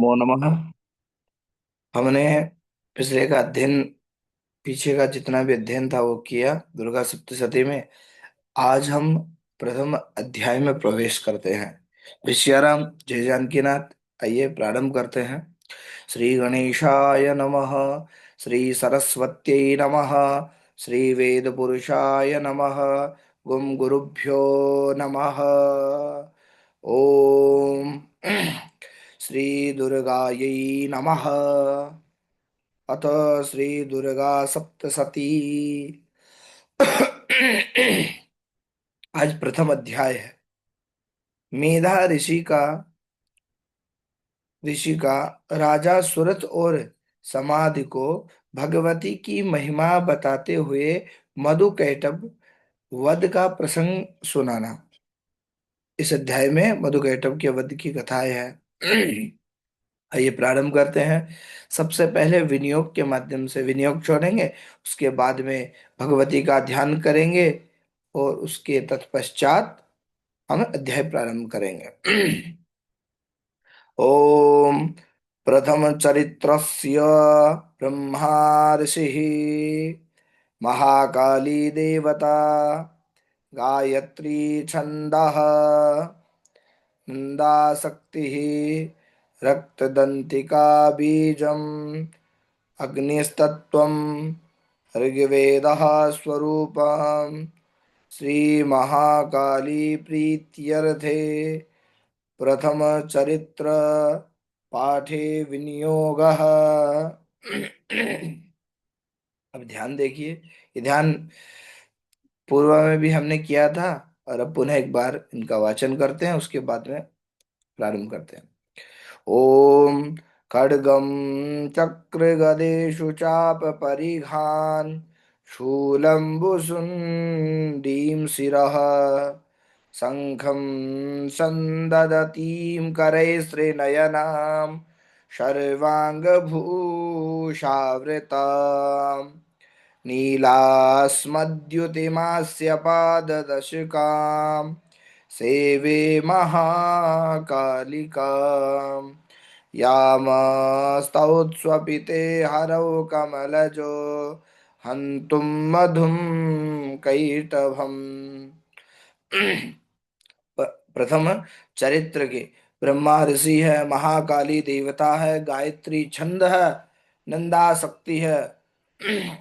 नमो नमः। हमने पिछले का अध्ययन पीछे का जितना भी अध्ययन था वो किया दुर्गा सप्तशती में। आज हम प्रथम अध्याय में प्रवेश करते हैं। विश्याराम जय जानकीनाथ। आइए प्रारंभ करते हैं। श्री गणेशाय नमः। श्री सरस्वत्यै नमः। श्री वेद पुरुषाय नमः। गुम गुरुभ्यो नमः। ओम श्री दुर्गायै नमः। अथ श्री दुर्गा सप्तशती। आज प्रथम अध्याय है। मेधा ऋषि का राजा सुरथ और समाधि को भगवती की महिमा बताते हुए मधुकैटभ वध का प्रसंग सुनाना। इस अध्याय में मधुकैटभ के वध की कथाएं हैं। आइए प्रारंभ करते हैं। सबसे पहले विनियोग के माध्यम से विनियोग छोड़ेंगे। उसके बाद में भगवती का ध्यान करेंगे और उसके तत्पश्चात हम अध्याय प्रारंभ करेंगे। ओम प्रथम चरित्रस्य ब्रह्मा ऋषिः महाकाली देवता गायत्री छन्दः नन्दाशक्तिः रक्तदन्तिका बीजम् अग्निस्तत्त्वम् ऋग्वेदः स्वरूपम् श्रीमहाकाली प्रीत्यर्थे प्रथम चरित्र पाठे विनियोगः। अब ध्यान देखिए। ये ध्यान पूर्व में भी हमने किया था और अब पुनः एक बार इनका वाचन करते हैं, उसके बाद में प्रारंभ करते हैं। ओम खड्गम चक्रगदेषु चाप परिघान शूलम्बुसुण्डीं शिरः शङ्खं सन्ददतीं करैस्त्रिनयनां सर्वाङ्गभूषावृताम् नीलास्मद्युतिमास्य पाददशकां सेवे महाकालिकाम् यामस्तौत्स्वपिते हरौ कमलजो हन्तुं मधुं कैटभम्। प्रथम चरित्र के ब्रह्मा ऋषि है, महाकाली देवता है, गायत्री छंद है, नंदा शक्ति है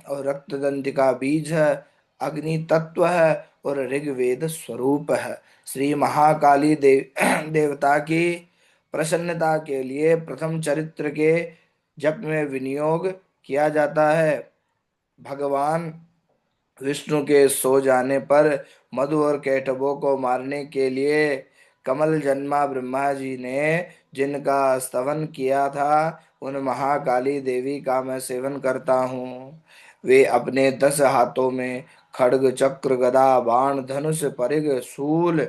और रक्तदंतिका बीज है, अग्नि तत्व है और ऋग्वेद स्वरूप है। श्री महाकाली देवता की प्रसन्नता के लिए प्रथम चरित्र के जप में विनियोग किया जाता है। भगवान विष्णु के सो जाने पर मधु और कैटभों को मारने के लिए कमल जन्मा ब्रह्मा जी ने जिनका स्तवन किया था, उन महाकाली देवी का मैं सेवन करता हूँ। वे अपने 10 हाथों में खड्ग चक्र गदा बाण धनुष परिघ शूल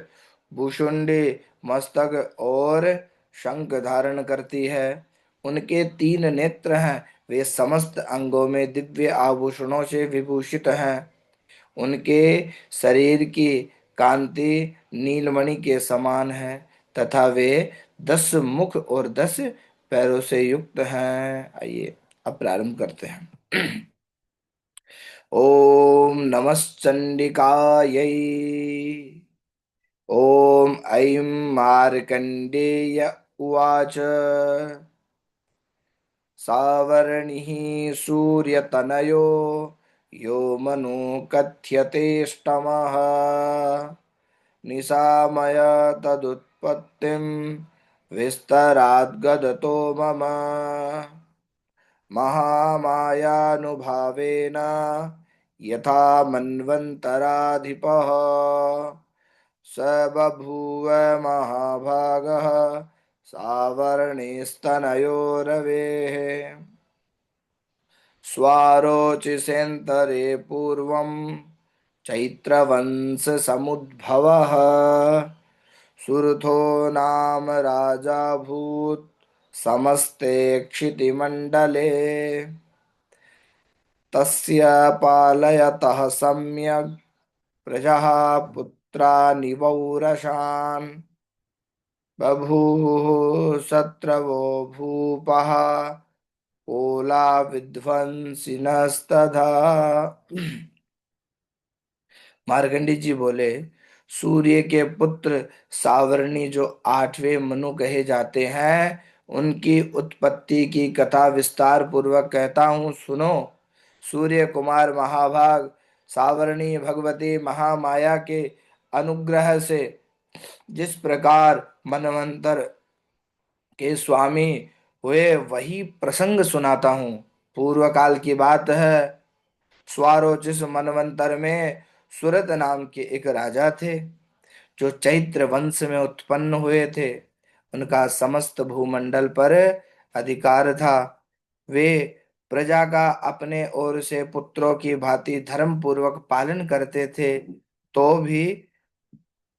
भूषुंडी मस्तक और शंख धारण करती है। उनके 3 नेत्र हैं। वे समस्त अंगों में दिव्य आभूषणों से विभूषित हैं। उनके शरीर की कांति नीलमणि के समान है तथा वे 10 मुख और 10 पैरों से युक्त हैं। आइए अब प्रारंभ करते हैं। ओम नमश्चंडिकायै। ओम ऐं मार्कंडेय उवाच। सावर्णिः सूर्यतनयो यो मनु कथ्यतेष्टमः निशामय तदुत्पत्तिं विस्तराद्गदतो मम महामायानुभावेन यथा मन्वन्तराधिपः स बभूव महाभागः सावर्णिस्तनयो रवेः स्वारोचिषेऽन्तरे पूर्वं चैत्रवंशसमुद्भवः सुरथो नाम राजाभूत् समस्ते क्षितिमण्डले तस्य पालयतः सम्यग् प्रजः पुत्रानिवौरशान् बभूवुः शत्रवो भूपः कोला विध्वंसिनस्तथा। मार्कंडी जी बोले, सूर्य के पुत्र सावर्णी जो आठवें मनु कहे जाते हैं, उनकी उत्पत्ति की कथा विस्तार पूर्वक कहता हूँ, सुनो। सूर्य कुमार महाभाग सावर्णी भगवती महामाया के अनुग्रह से जिस प्रकार मनवंतर के स्वामी हुए, वही प्रसंग सुनाता हूँ। पूर्व काल की बात है। स्वारोचिष मनवंतर में सुरत नाम के एक राजा थे, जो चैत्र वंश में उत्पन्न हुए थे। उनका समस्त भूमंडल पर अधिकार था। वे प्रजा का अपने ओर से पुत्रों की भांति धर्म पूर्वक पालन करते थे। तो भी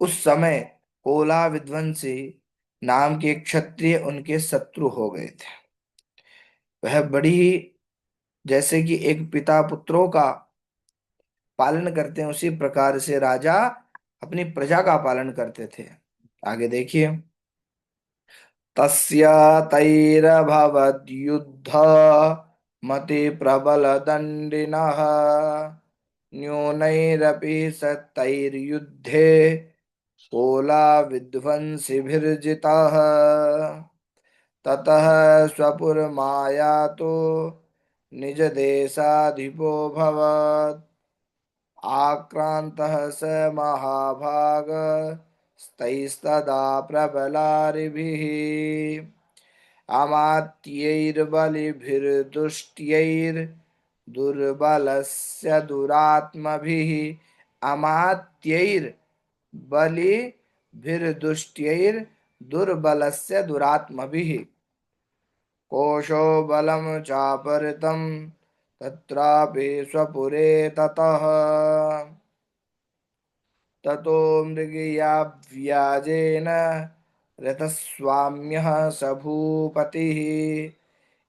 उस समय कोला विध्वंसी नाम के क्षत्रिय उनके शत्रु हो गए थे। वह बड़ी, जैसे कि एक पिता पुत्रों का पालन करते हैं, उसी प्रकार से राजा अपनी प्रजा का पालन करते थे। आगे देखिए। तस्य तैरभवद्युद्ध मति प्रबल दंडिनः न्यूनैरपि सतैर्युद्धे कोला विध्वंसिभिर्जितः। ततः स्वपुरमायातो निज देशाधिपो भवत्। आक्रान्तः स महाभाग स्तैस्तदा प्रबलारिभिः अमात्यैर्बलिभिर्दुष्ट्यैर्दुर्बलस्य दुरात्मभिः। अमात्यैर्बलिभिर्दुष्ट्यैर्दुर्बलस्य दुरात्मभिः। कोशो बलं चापहृतं तत्रापि स्वपुरे ततः। ततो मृगया व्याजेन रथस्वाम्यः स भूपतिः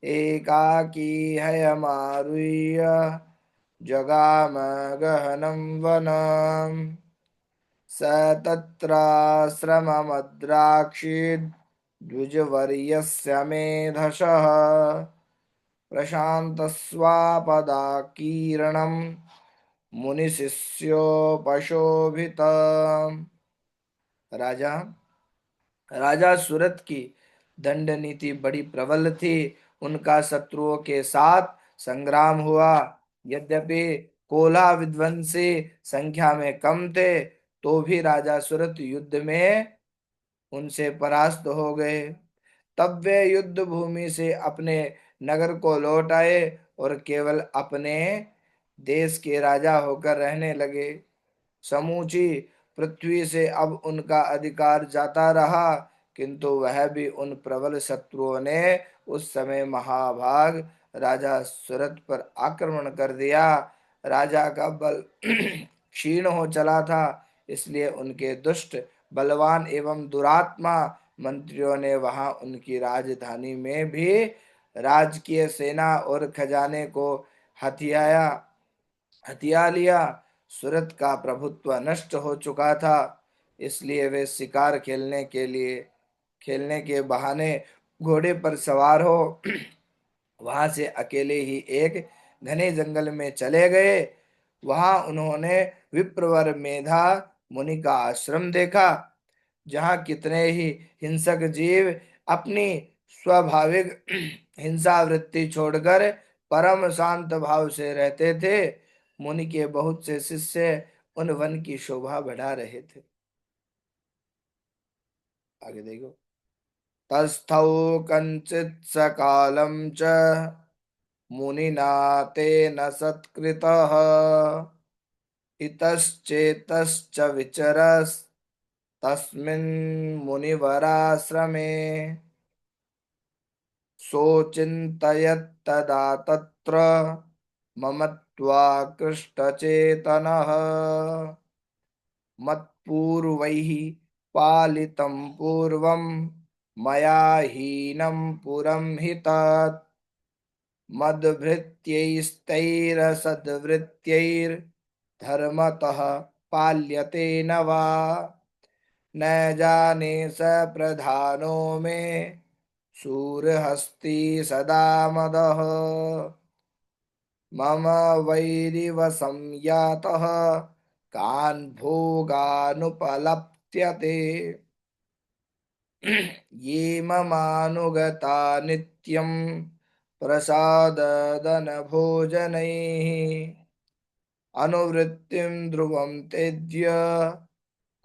एकाकी हयमारुह्य जगाम गहनं वनम्। स तत्राश्रममद्राक्षीद् द्विजवर्यस्य मेधसः प्रशान्तस्वापदाकीर्णम् मुनिशिष्योपशोभित। राजा राजा सूरत की दंड नीति बड़ी प्रबल थी। उनका शत्रुओं के साथ संग्राम हुआ। यद्यपि कोला विध्वंसी संख्या में कम थे, तो भी राजा सूरत युद्ध में उनसे परास्त हो गए। तब वे युद्ध भूमि से अपने नगर को लौट आए और केवल अपने देश के राजा होकर रहने लगे। समूची पृथ्वी से अब उनका अधिकार जाता रहा, किंतु वह भी उन प्रबल शत्रुओं ने उस समय महाभाग राजा सूरत पर आक्रमण कर दिया। राजा का बल क्षीण हो चला था, इसलिए उनके दुष्ट, बलवान एवं दुरात्मा मंत्रियों ने वहां उनकी राजधानी में भी राजकीय सेना और खजाने को हथियाया हथिया लिया। सूरत का प्रभुत्व नष्ट हो चुका था, इसलिए वे शिकार खेलने के बहाने घोड़े पर सवार हो वहां से अकेले ही एक घने जंगल में चले गए। वहां उन्होंने विप्रवर मेधा मुनि का आश्रम देखा, जहां कितने ही हिंसक जीव अपनी स्वाभाविक हिंसा वृत्ति छोड़कर परम शांत भाव से रहते थे। मुनि के बहुत से शिष्य उन वन की शोभा बढ़ा रहे थे। आगे देखो। तस्थौ कंचित सकालम च मुनिना तेन सत्कृतः इतश्चेतश्च विचरस् तस्मिन् मुनिवराश्रमे। सोचिन्तयत्तदा तत्र ममत्वाकृष्टचेतनः मत्पूर्वैः पालितं पूर्वं मया हीनं पुरं हि तत् मद्भृत्यैस्तैरसद्भृत्यैर्धर्मतः पाल्यते न वा। न जाने स प्रधानो में शूरहस्ति सदा मदः मम वैरिव संयातः कान् भोगानुपलप्त्यते ये ममानुगता नित्यं प्रसाददन भोजनैः अनुवृत्तिं ध्रुवं तेज्य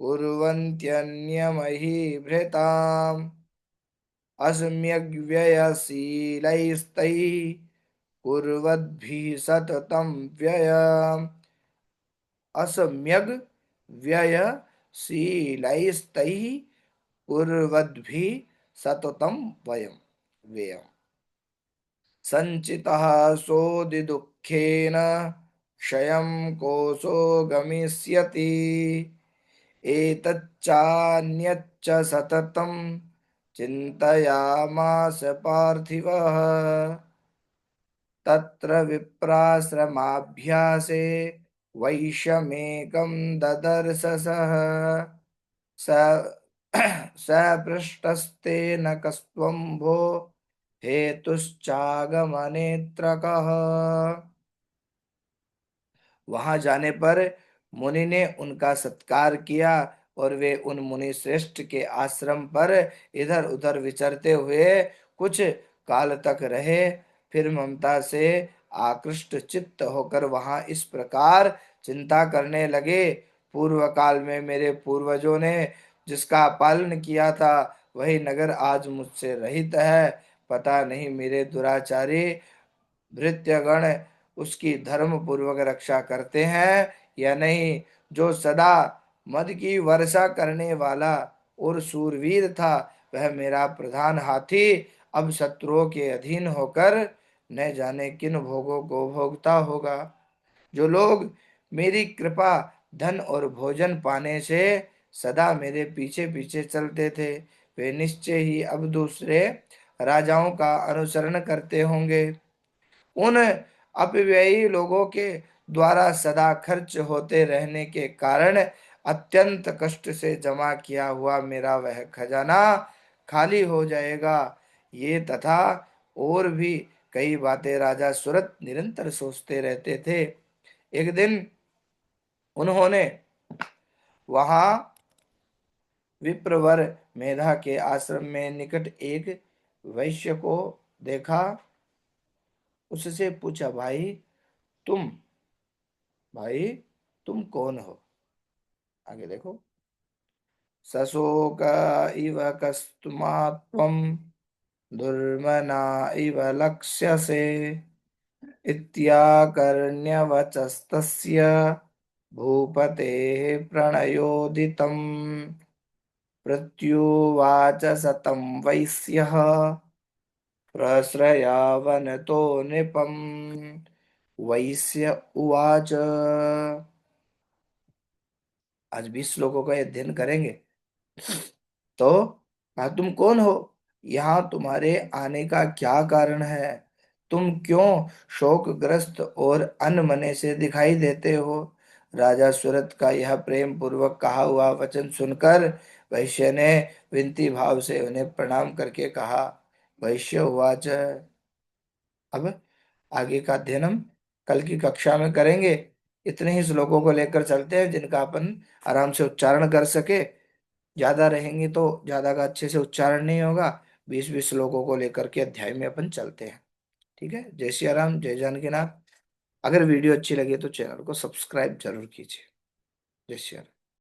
कुर्वन्त्यन्यमहीभृताम् असम्यग्व्ययशीलैस्तैः कुर्वद्भिः सततं व्ययम् असम्यग् व्ययशीलैस्तैः कुर्वद्भिः सततं व्ययम् सञ्चितः सोऽधिदुःखेन क्षयं कोऽसो गमिष्यति एतच्चान्यच्च सततं चिन्तयामास पार्थिवः तत्र विप्राश्रमाभ्यासे वैश्यमेकं ददर्श सः स स पृष्टस्तेन कस्त्वं भो हेतुश्चागमनेऽत्र कः। वहां जाने पर मुनि ने उनका सत्कार किया और वे उन मुनि श्रेष्ठ के आश्रम पर इधर उधर विचरते हुए कुछ काल तक रहे। फिर ममता से आकृष्ट चित्त होकर वहां इस प्रकार चिंता करने लगे, पूर्व काल में मेरे पूर्वजों ने जिसका पालन किया था वही नगर आज मुझसे रहित है। पता नहीं मेरे दुराचारी भृत्यगण उसकी धर्म पूर्वक रक्षा करते हैं या नहीं। जो सदा मद की वर्षा करने वाला और सूरवीर था वह मेरा प्रधान हाथी अब शत्रुओं के अधीन होकर न जाने किन भोगों को भोगता होगा। जो लोग मेरी कृपा धन और भोजन पाने से सदा मेरे पीछे पीछे चलते थे वे निश्चय ही अब दूसरे राजाओं का अनुसरण करते होंगे। उन अपव्ययी लोगों के द्वारा सदा खर्च होते रहने के कारण अत्यंत कष्ट से जमा किया हुआ मेरा वह खजाना खाली हो जाएगा। ये तथा और भी कई बातें राजा सुरत निरंतर सोचते रहते थे। एक दिन उन्होंने वहां विप्रवर मेधा के आश्रम में निकट एक वैश्य को देखा। उससे पूछा, तुम भाई तुम कौन हो? आगे देखो। सशोक इव कस्मात्त्वं दुर्मना इव लक्ष्यसे इत्याकर्ण्यवचस्तस्य भूपतेः प्रणयोदितम् प्रत्युवाच सतं वैश्यः प्रश्रयावनतो नृपम्। वैश्य उवाच। आज 20 श्लोकों का अध्ययन करेंगे। तो तुम कौन हो? यहाँ तुम्हारे आने का क्या कारण है? तुम क्यों शोकग्रस्त और अनमने से दिखाई देते हो? राजा सुरत का यह प्रेम पूर्वक कहा हुआ वचन सुनकर वैश्य ने विनती भाव से उन्हें प्रणाम करके कहा। वैश्य उवाच। अब आगे का अध्ययन हम कल की कक्षा में करेंगे। इतने ही श्लोकों को लेकर चलते हैं जिनका अपन आराम से उच्चारण कर सके। ज्यादा रहेंगे तो ज्यादा का अच्छे से उच्चारण नहीं होगा। 20-20 श्लोकों को लेकर के अध्याय में अपन चलते हैं। ठीक है। जय श्री राम, जय जानकीनाथ। अगर वीडियो अच्छी लगी तो चैनल को सब्सक्राइब जरूर कीजिए। जय श्री राम।